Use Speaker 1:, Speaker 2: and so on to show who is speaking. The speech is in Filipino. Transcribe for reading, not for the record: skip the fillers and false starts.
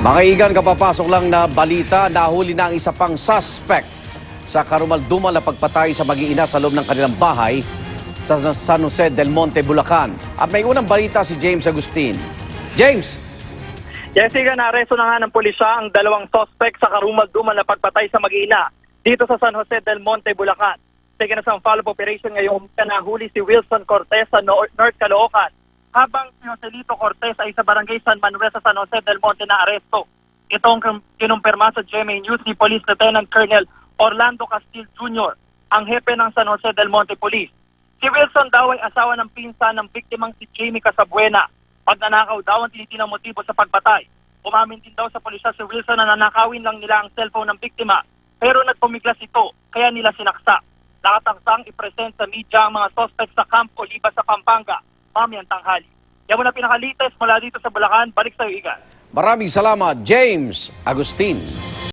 Speaker 1: Mga igan, kapapasok lang na balita, nahuli na ang isa pang suspect sa karumaldumal na pagpatay sa mag-iina sa loob ng kanilang bahay sa San Jose del Monte, Bulacan. At may unang balita si James Agustin. James!
Speaker 2: Jessica, naaresto na nga ng pulisya ang dalawang suspect sa karumaldumal na pagpatay sa mag-iina dito sa San Jose del Monte, Bulacan. Sige na sa follow-up operation ngayong nahuli si Wilson Cortez sa North Caloocan, habang si Joselito Cortez ay sa barangay San Manuel sa San Jose del Monte na aresto. Ito ang kinumpirma sa GMA News ni Police Lieutenant Colonel Orlando Castil Jr., ang hepe ng San Jose del Monte Police. Si Wilson daw ay asawa ng pinsan ng biktimang si Jamie Casabuena. Pagnanakaw daw ang tinitinang motibo sa pagpatay. Umamin din daw sa pulisya si Wilson na nanakawin lang nila ang cellphone ng biktima, pero nagpumiglas ito, kaya nila sinaksa. Nakataksang i-present sa media ang mga suspect sa Camp Oliva sa Pampanga mamayang tanghali. Yan muna pinakalites mula dito sa Bulacan. Balik sa iyo, Igan.
Speaker 1: Maraming salamat, James Agustin.